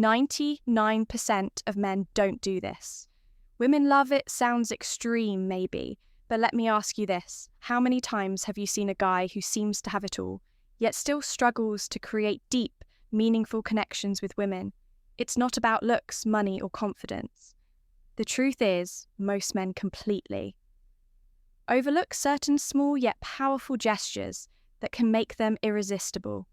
99% of men don't do this. Women love it sounds extreme, maybe, but let me ask you this. How many times have you seen a guy who seems to have it all, yet still struggles to create deep, meaningful connections with women? It's not about looks, money, or confidence. The truth is, most men completely overlook certain small yet powerful gestures that can make them irresistible.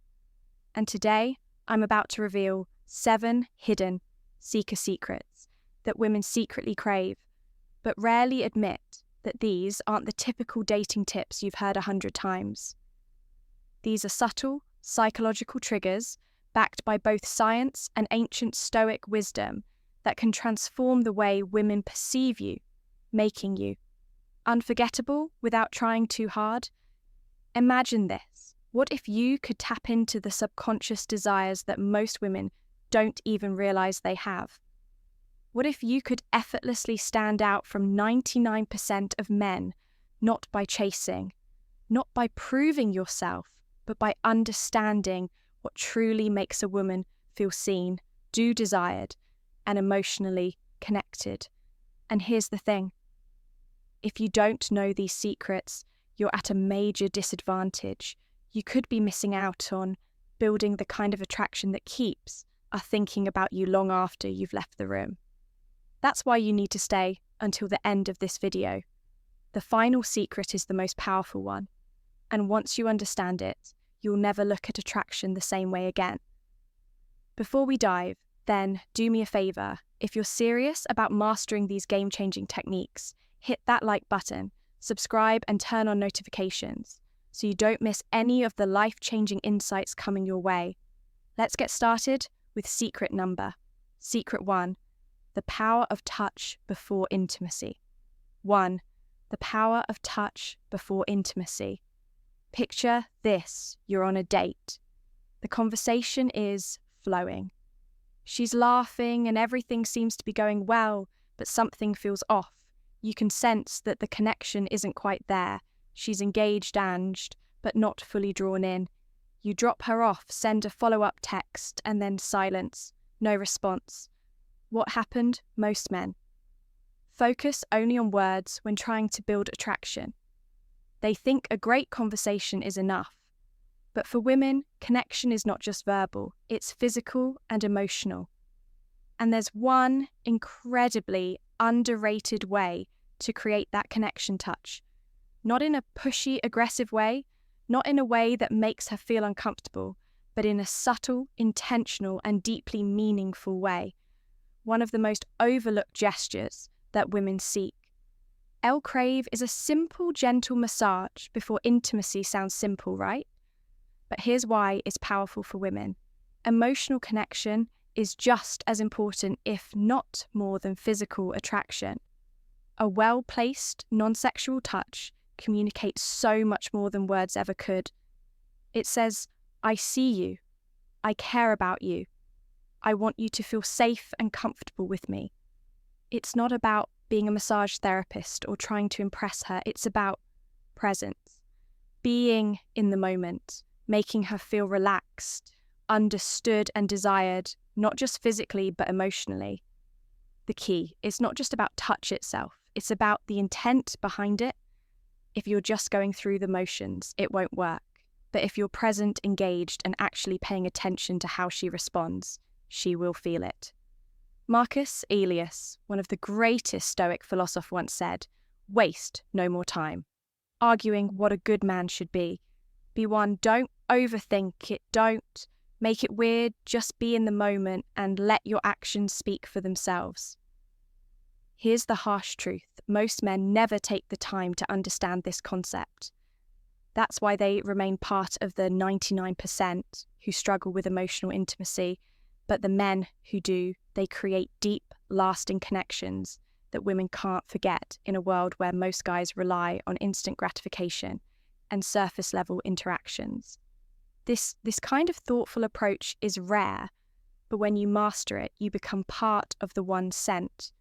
And today, I'm about to reveal 7 hidden seeker secrets that women secretly crave, but rarely admit that these aren't the typical dating tips you've heard 100 times. These are subtle, psychological triggers backed by both science and ancient Stoic wisdom that can transform the way women perceive you, making you unforgettable without trying too hard. Imagine this. What if you could tap into the subconscious desires that most women don't even realize they have? What if you could effortlessly stand out from 99% of men, not by chasing, not by proving yourself, but by understanding what truly makes a woman feel seen, desired, and emotionally connected? And here's the thing. If you don't know these secrets, you're at a major disadvantage. You could be missing out on building the kind of attraction that keeps are thinking about you long after you've left the room. That's why you need to stay until the end of this video. The final secret is the most powerful one, and once you understand it, you'll never look at attraction the same way again. Before we dive, then do me a favor. If you're serious about mastering these game-changing techniques, hit that like button, subscribe, and turn on notifications so you don't miss any of the life-changing insights coming your way. Let's get started with secret 1, the power of touch before intimacy. 1. The power of touch before intimacy. Picture this, you're on a date. The conversation is flowing. She's laughing and everything seems to be going well, but something feels off. You can sense that the connection isn't quite there. She's engaged, but not fully drawn in. You drop her off, send a follow-up text, and then silence. No response. What happened? Most men focus only on words when trying to build attraction. They think a great conversation is enough. But for women, connection is not just verbal, it's physical and emotional. And there's one incredibly underrated way to create that connection touch. Not in a pushy, aggressive way, not in a way that makes her feel uncomfortable, but in a subtle, intentional, and deeply meaningful way. One of the most overlooked gestures that women seek. Crave is a simple, gentle massage before intimacy. Sounds simple, right? But here's why it's powerful for women. Emotional connection is just as important, if not more, than physical attraction. A well-placed, non-sexual touch communicates so much more than words ever could. It says, I see you. I care about you. I want you to feel safe and comfortable with me. It's not about being a massage therapist or trying to impress her. It's about presence, being in the moment, making her feel relaxed, understood, and desired, not just physically, but emotionally. The key is not just about touch itself, it's about the intent behind it. If you're just going through the motions, it won't work. But if you're present, engaged, and actually paying attention to how she responds, she will feel it. Marcus Aurelius, one of the greatest Stoic philosophers, once said, "Waste no more time," arguing what a good man should be. Be one, don't overthink it, don't make it weird, just be in the moment and let your actions speak for themselves. Here's the harsh truth. Most men never take the time to understand this concept. That's why they remain part of the 99% who struggle with emotional intimacy. But the men who do, they create deep, lasting connections that women can't forget in a world where most guys rely on instant gratification and surface-level interactions. This kind of thoughtful approach is rare, but when you master it, you become part of the 1%,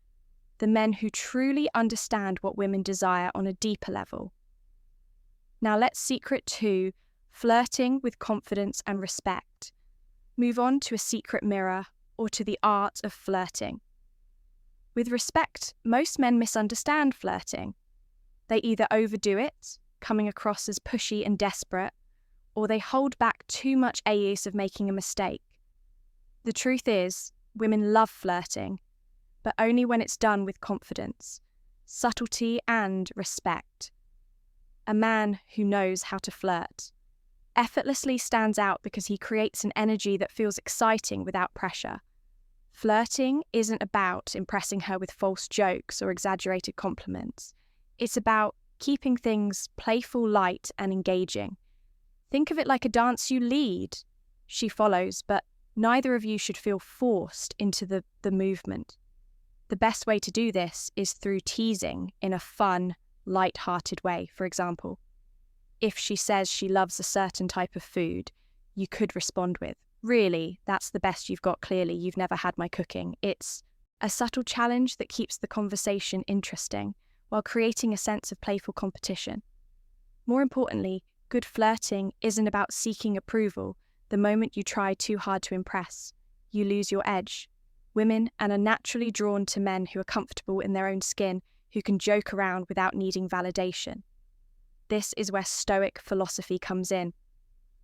the men who truly understand what women desire on a deeper level. Now let's secret 2, flirting with confidence and respect. Move on to a secret mirror or to the art of flirting. With respect, most men misunderstand flirting. They either overdo it, coming across as pushy and desperate, or they hold back too much use of making a mistake. The truth is, women love flirting, but only when it's done with confidence, subtlety, and respect. A man who knows how to flirt effortlessly stands out because he creates an energy that feels exciting without pressure. Flirting isn't about impressing her with false jokes or exaggerated compliments. It's about keeping things playful, light, and engaging. Think of it like a dance you lead. She follows, but neither of you should feel forced into the movement. The best way to do this is through teasing in a fun, light-hearted way. For example, if she says she loves a certain type of food, you could respond with, "Really, that's the best you've got, clearly, you've never had my cooking." It's a subtle challenge that keeps the conversation interesting while creating a sense of playful competition. More importantly, good flirting isn't about seeking approval. The moment you try too hard to impress, you lose your edge. Women are naturally drawn to men who are comfortable in their own skin, who can joke around without needing validation. This is where Stoic philosophy comes in.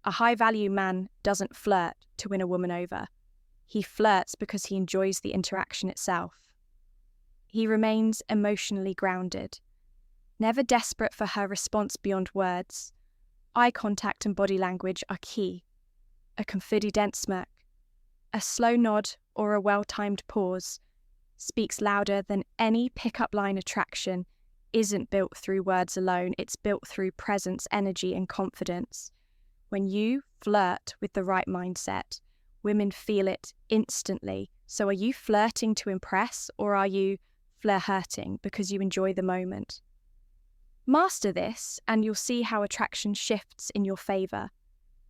A high-value man doesn't flirt to win a woman over. He flirts because he enjoys the interaction itself. He remains emotionally grounded, never desperate for her response beyond words. Eye contact and body language are key. A confident smirk, a slow nod, or a well-timed pause speaks louder than any pickup line. Attraction isn't built through words alone, it's built through presence, energy, and confidence. When you flirt with the right mindset, women feel it instantly. So are you flirting to impress, or are you flirting because you enjoy the moment? Master this, and you'll see how attraction shifts in your favor.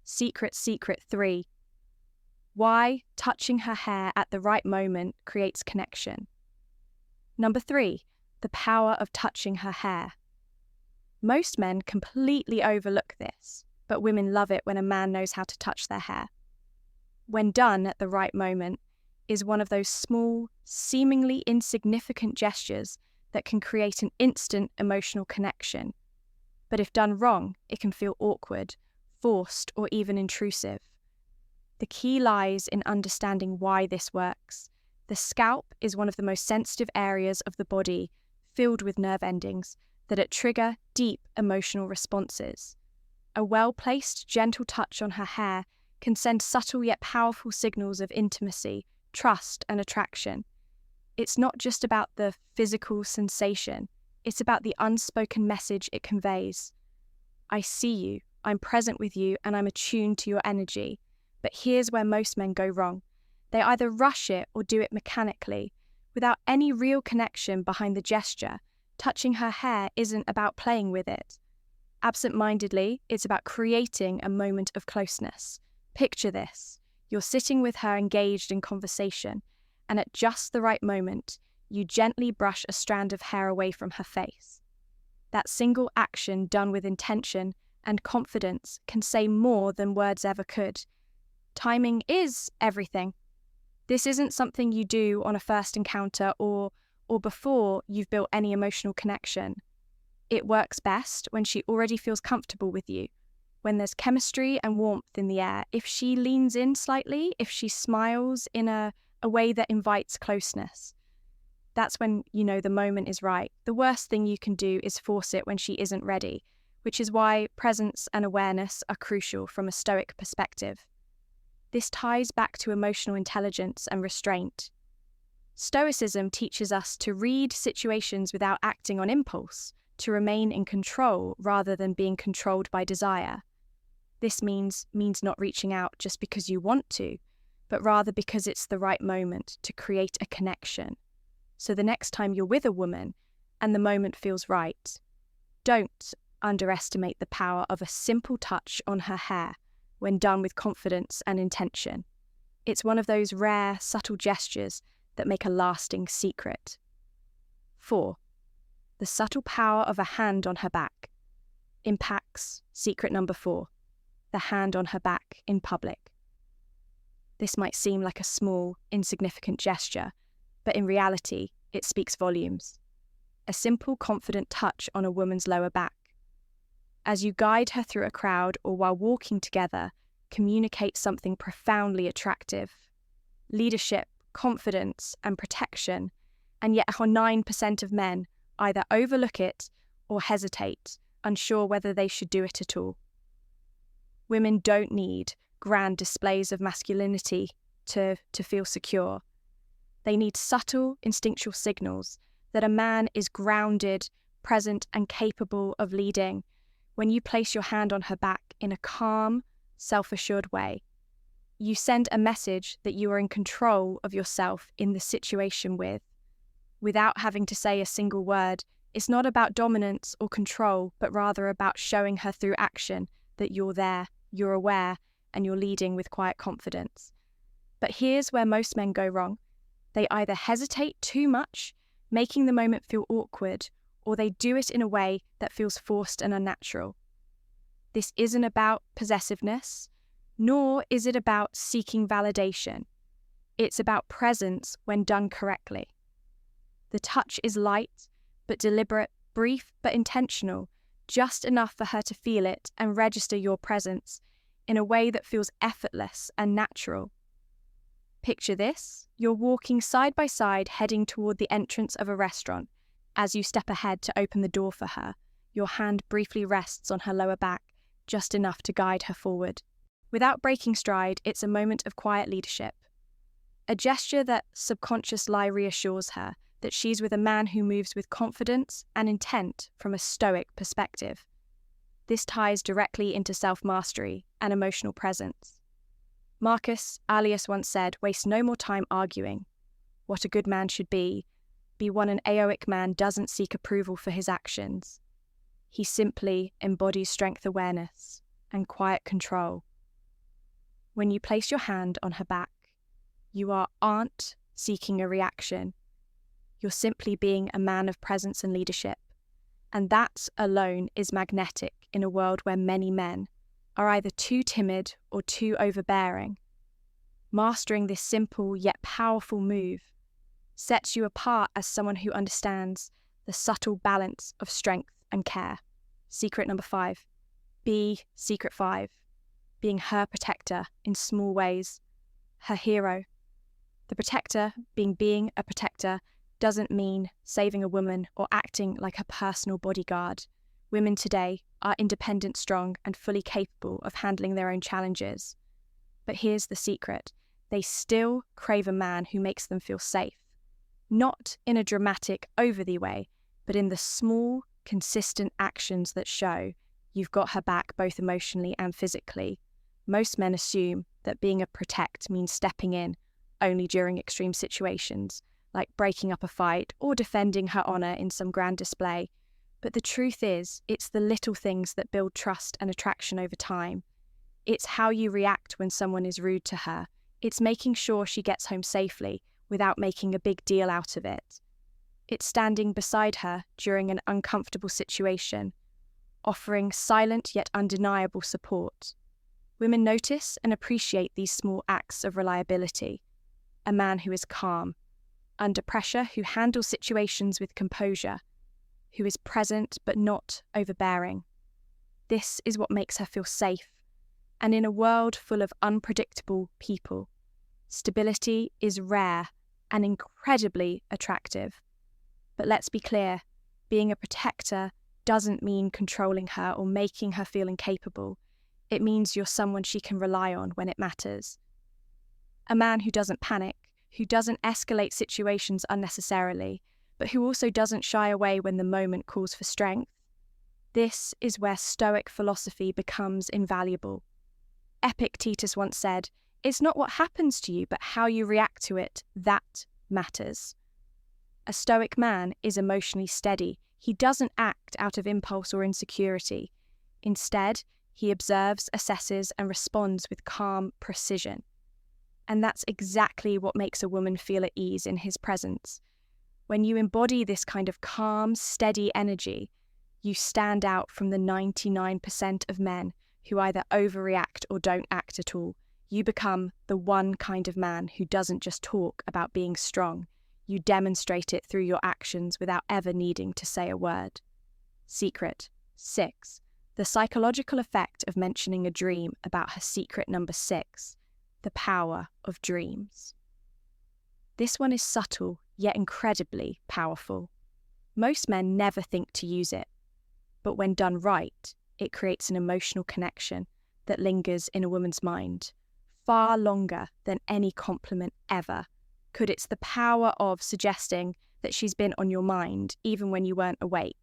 Secret 3. Why touching her hair at the right moment creates connection. Number 3, the power of touching her hair. Most men completely overlook this, but women love it when a man knows how to touch their hair. When done at the right moment, is one of those small, seemingly insignificant gestures that can create an instant emotional connection. But if done wrong, it can feel awkward, forced, or even intrusive. The key lies in understanding why this works. The scalp is one of the most sensitive areas of the body, filled with nerve endings that trigger deep emotional responses. A well-placed, gentle touch on her hair can send subtle yet powerful signals of intimacy, trust, and attraction. It's not just about the physical sensation, it's about the unspoken message it conveys. I see you, I'm present with you, and I'm attuned to your energy. But here's where most men go wrong. They either rush it or do it mechanically, without any real connection behind the gesture. Touching her hair isn't about playing with it. Absent-mindedly, it's about creating a moment of closeness. Picture this. You're sitting with her engaged in conversation, and at just the right moment, you gently brush a strand of hair away from her face. That single action done with intention and confidence can say more than words ever could. Timing is everything. This isn't something you do on a first encounter or before you've built any emotional connection. It works best when she already feels comfortable with you, when there's chemistry and warmth in the air. If she leans in slightly, if she smiles in a way that invites closeness, that's when you know the moment is right. The worst thing you can do is force it when she isn't ready, which is why presence and awareness are crucial from a Stoic perspective. This ties back to emotional intelligence and restraint. Stoicism teaches us to read situations without acting on impulse, to remain in control rather than being controlled by desire. This means not reaching out just because you want to, but rather because it's the right moment to create a connection. So the next time you're with a woman and the moment feels right, don't underestimate the power of a simple touch on her hair when done with confidence and intention. It's one of those rare, subtle gestures that make a lasting secret. 4. The subtle power of a hand on her back impacts secret number 4, the hand on her back in public. This might seem like a small, insignificant gesture, but in reality, it speaks volumes. A simple, confident touch on a woman's lower back. As you guide her through a crowd or while walking together, communicate something profoundly attractive. Leadership, confidence, and protection, and yet how 9% of men either overlook it or hesitate, unsure whether they should do it at all. Women don't need grand displays of masculinity to feel secure. They need subtle, instinctual signals that a man is grounded, present, and capable of leading when you place your hand on her back in a calm, self-assured way. You send a message that you are in control of yourself in the situation without having to say a single word. It's not about dominance or control, but rather about showing her through action that you're there, you're aware, and you're leading with quiet confidence. But here's where most men go wrong. They either hesitate too much, making the moment feel awkward, or they do it in a way that feels forced and unnatural. This isn't about possessiveness, nor is it about seeking validation. It's about presence when done correctly. The touch is light, but deliberate, brief, but intentional, just enough for her to feel it and register your presence in a way that feels effortless and natural. Picture this: you're walking side by side heading toward the entrance of a restaurant. As you step ahead to open the door for her, your hand briefly rests on her lower back, just enough to guide her forward. Without breaking stride, it's a moment of quiet leadership. A gesture that subconsciously reassures her that she's with a man who moves with confidence and intent from a Stoic perspective. This ties directly into self-mastery and emotional presence. Marcus Aurelius once said, "Waste no more time arguing. What a good man should be one an Aeoic man doesn't seek approval for his actions. He simply embodies strength awareness and quiet control." When you place your hand on her back, you aren't seeking a reaction. You're simply being a man of presence and leadership. And that alone is magnetic in a world where many men are either too timid or too overbearing. Mastering this simple yet powerful move sets you apart as someone who understands the subtle balance of strength and care. Secret number 5. Secret 5. Being her protector in small ways. Her hero. The protector, being a protector, doesn't mean saving a woman or acting like a personal bodyguard. Women today are independent, strong, and fully capable of handling their own challenges. But here's the secret. They still crave a man who makes them feel safe. Not in a dramatic, over-the way, but in the small, consistent actions that show you've got her back both emotionally and physically. Most men assume that being a protect means stepping in only during extreme situations, like breaking up a fight or defending her honor in some grand display. But the truth is, it's the little things that build trust and attraction over time. It's how you react when someone is rude to her. It's making sure she gets home safely without making a big deal out of it. It's standing beside her during an uncomfortable situation, offering silent yet undeniable support. Women notice and appreciate these small acts of reliability. A man who is calm, under pressure, who handles situations with composure, who is present but not overbearing. This is what makes her feel safe. And in a world full of unpredictable people, stability is rare and incredibly attractive. But let's be clear, being a protector doesn't mean controlling her or making her feel incapable. It means you're someone she can rely on when it matters. A man who doesn't panic, who doesn't escalate situations unnecessarily, but who also doesn't shy away when the moment calls for strength. This is where Stoic philosophy becomes invaluable. Epictetus once said, "It's not what happens to you, but how you react to it that matters." A Stoic man is emotionally steady. He doesn't act out of impulse or insecurity. Instead, he observes, assesses, and responds with calm precision. And that's exactly what makes a woman feel at ease in his presence. When you embody this kind of calm, steady energy, you stand out from the 99% of men who either overreact or don't act at all. You become the one kind of man who doesn't just talk about being strong. You demonstrate it through your actions without ever needing to say a word. Secret 6. The psychological effect of mentioning a dream about her secret number 6. The power of dreams. This one is subtle, yet incredibly powerful. Most men never think to use it, but when done right, it creates an emotional connection that lingers in a woman's mind far longer than any compliment ever could. It's the power of suggesting that she's been on your mind even when you weren't awake.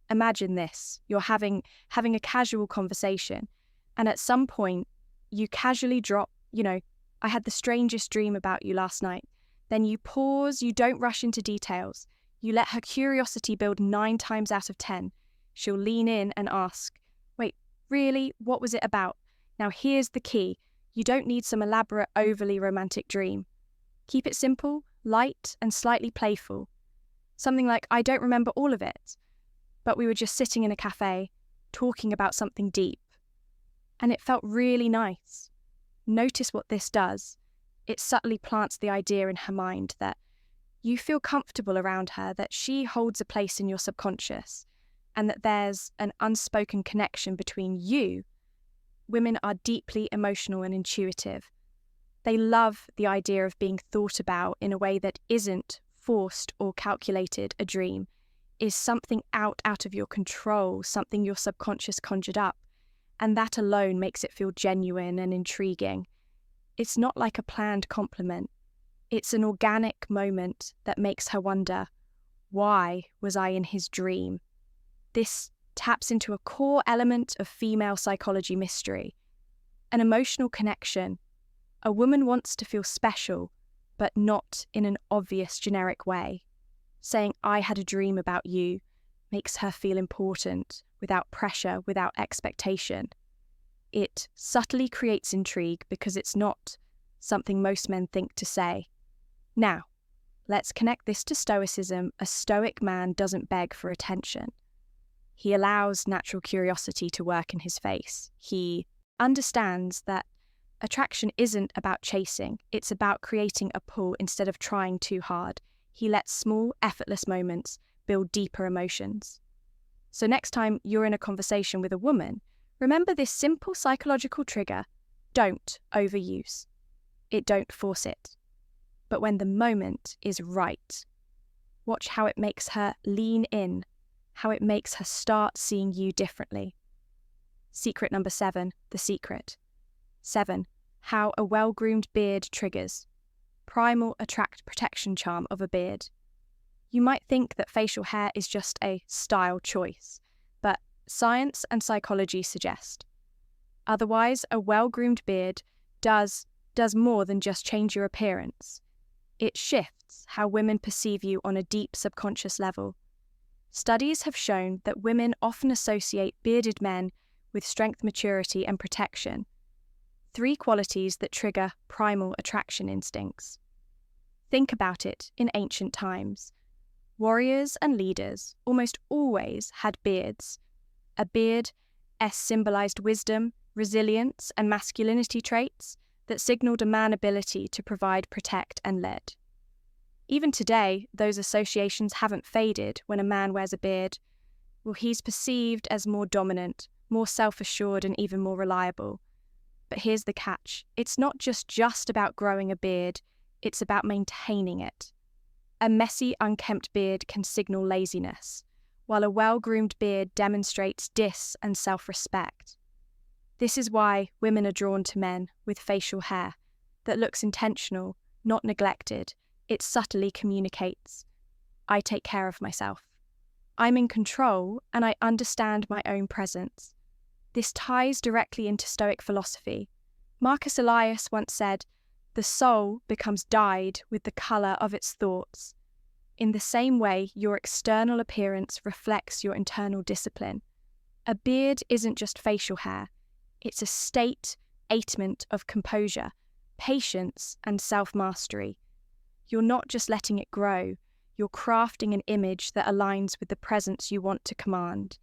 Imagine this, you're having a casual conversation, and at some point you casually drop, I had the strangest dream about you last night. Then you pause, you don't rush into details. You let her curiosity build 9 times out of 10. She'll lean in and ask, wait, really? What was it about? Now here's the key. You don't need some elaborate, overly romantic dream. Keep it simple, light, and slightly playful. Something like, I don't remember all of it, but we were just sitting in a cafe, talking about something deep. And it felt really nice. Notice what this does. It subtly plants the idea in her mind that you feel comfortable around her, that she holds a place in your subconscious, and that there's an unspoken connection between you. Women are deeply emotional and intuitive. They love the idea of being thought about in a way that isn't forced or calculated. A dream is something out of your control, something your subconscious conjured up, and that alone makes it feel genuine and intriguing. It's not like a planned compliment. It's an organic moment that makes her wonder, why was I in his dream? This taps into a core element of female psychology mystery, an emotional connection. A woman wants to feel special, but not in an obvious generic way. Saying, I had a dream about you, makes her feel important, without pressure, without expectation. It subtly creates intrigue because it's not something most men think to say. Now, let's connect this to Stoicism. A Stoic man doesn't beg for attention. He allows natural curiosity to work in his face. He understands that attraction isn't about chasing, it's about creating a pull instead of trying too hard. He lets small, effortless moments build deeper emotions. So next time you're in a conversation with a woman, remember this simple psychological trigger: don't overuse it, don't force it. But when the moment is right, watch how it makes her lean in, how it makes her start seeing you differently. Secret number 7, the secret. 7. How a well-groomed beard triggers. Primal protection charm of a beard. You might think that facial hair is just a style choice, but science and psychology suggest otherwise. A well-groomed beard does more than just change your appearance. It shifts how women perceive you on a deep subconscious level. Studies have shown that women often associate bearded men with strength, maturity, and protection, 3 qualities that trigger primal attraction instincts. Think about it in ancient times. Warriors and leaders almost always had beards. A beard symbolized wisdom, resilience, and masculinity traits that signaled a man's ability to provide, protect, and lead. Even today, those associations haven't faded. When a man wears a beard, well, he's perceived as more dominant, more self-assured, and even more reliable. But here's the catch. It's not just about growing a beard, it's about maintaining it. A messy, unkempt beard can signal laziness, while a well-groomed beard demonstrates and self-respect. This is why women are drawn to men with facial hair that looks intentional, not neglected. It subtly communicates, I take care of myself. I'm in control and I understand my own presence. This ties directly into Stoic philosophy. Marcus Aurelius once said, the soul becomes dyed with the colour of its thoughts. In the same way, your external appearance reflects your internal discipline. A beard isn't just facial hair. It's a statement of composure, patience, and self-mastery. You're not just letting it grow, you're crafting an image that aligns with the presence you want to command.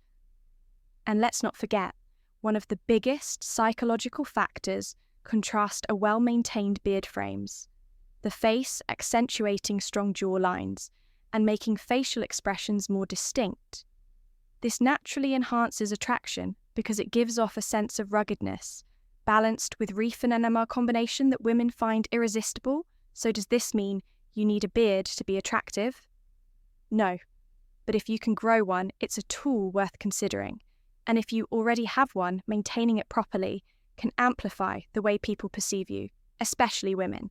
And let's not forget, one of the biggest psychological factors contrast a well-maintained beard frames, the face accentuating strong jaw lines and making facial expressions more distinct. This naturally enhances attraction because it gives off a sense of ruggedness, balanced with reef and enamel combination that women find irresistible. So does this mean you need a beard to be attractive? No, but if you can grow one, it's a tool worth considering. And if you already have one, maintaining it properly can amplify the way people perceive you, especially women.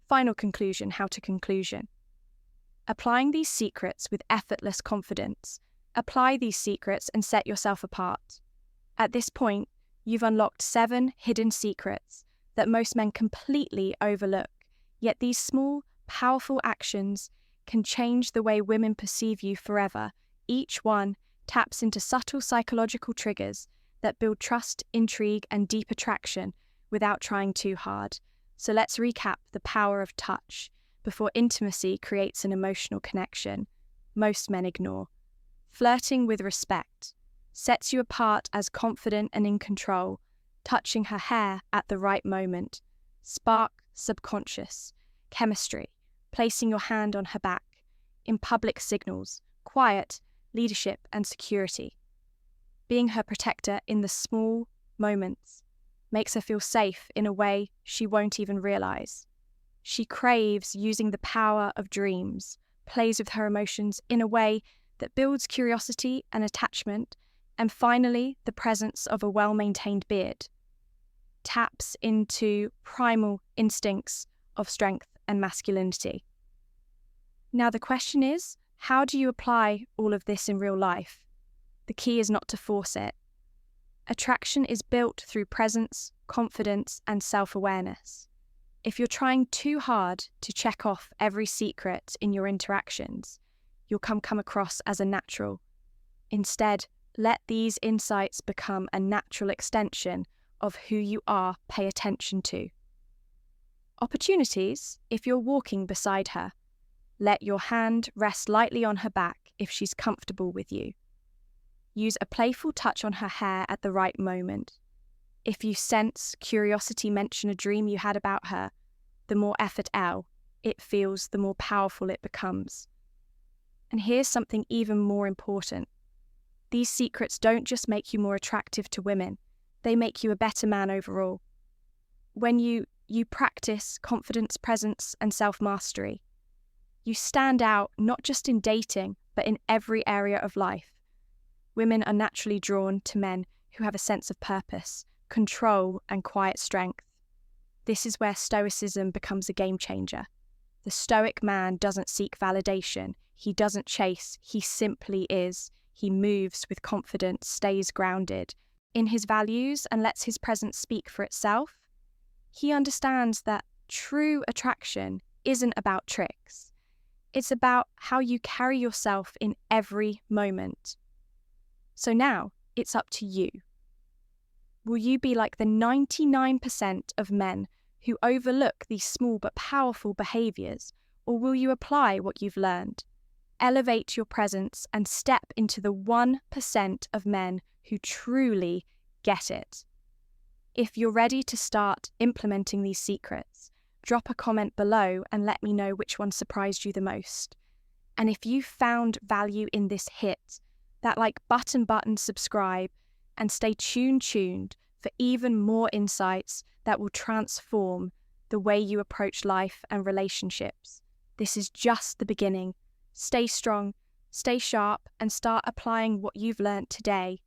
Final conclusion, how to conclusion. Applying these secrets with effortless confidence. Apply these secrets and set yourself apart. At this point, you've unlocked 7 hidden secrets that most men completely overlook, yet these small, powerful actions can change the way women perceive you forever. Each one taps into subtle psychological triggers that build trust, intrigue, and deep attraction without trying too hard. So let's recap the power of touch before intimacy creates an emotional connection most men ignore. Flirting with respect sets you apart as confident and in control. Touching her hair at the right moment. Spark subconscious. Chemistry. Placing your hand on her back. In public signals. Quiet. Leadership and security. Being her protector in the small moments makes her feel safe in a way she won't even realize. She craves using the power of dreams, plays with her emotions in a way that builds curiosity and attachment, and finally, the presence of a well-maintained beard taps into primal instincts of strength and masculinity. Now the question is, how do you apply all of this in real life? The key is not to force it. Attraction is built through presence, confidence, and self-awareness. If you're trying too hard to check off every secret in your interactions, you'll come across as a natural. Instead, let these insights become a natural extension of who you are. Pay attention to. Opportunities, if you're walking beside her. Let your hand rest lightly on her back if she's comfortable with you. Use a playful touch on her hair at the right moment. If you sense curiosity, mention a dream you had about her. The more effort out it feels, the more powerful it becomes. And here's something even more important. These secrets don't just make you more attractive to women, they make you a better man overall. When you practice confidence, presence, and self-mastery, you stand out not just in dating, but in every area of life. Women are naturally drawn to men who have a sense of purpose, control, and quiet strength. This is where Stoicism becomes a game changer. The Stoic man doesn't seek validation, he doesn't chase, he simply is. He moves with confidence, stays grounded in his values, and lets his presence speak for itself. He understands that true attraction isn't about tricks. It's about how you carry yourself in every moment. So now, it's up to you. Will you be like the 99% of men who overlook these small but powerful behaviors, or will you apply what you've learned? Elevate your presence and step into the 1% of men who truly get it. If you're ready to start implementing these secrets, drop a comment below and let me know which one surprised you the most. And if you found value in this hit that like button subscribe and stay tuned for even more insights that will transform the way you approach life and relationships. This is just the beginning. Stay strong, stay sharp, and start applying what you've learned today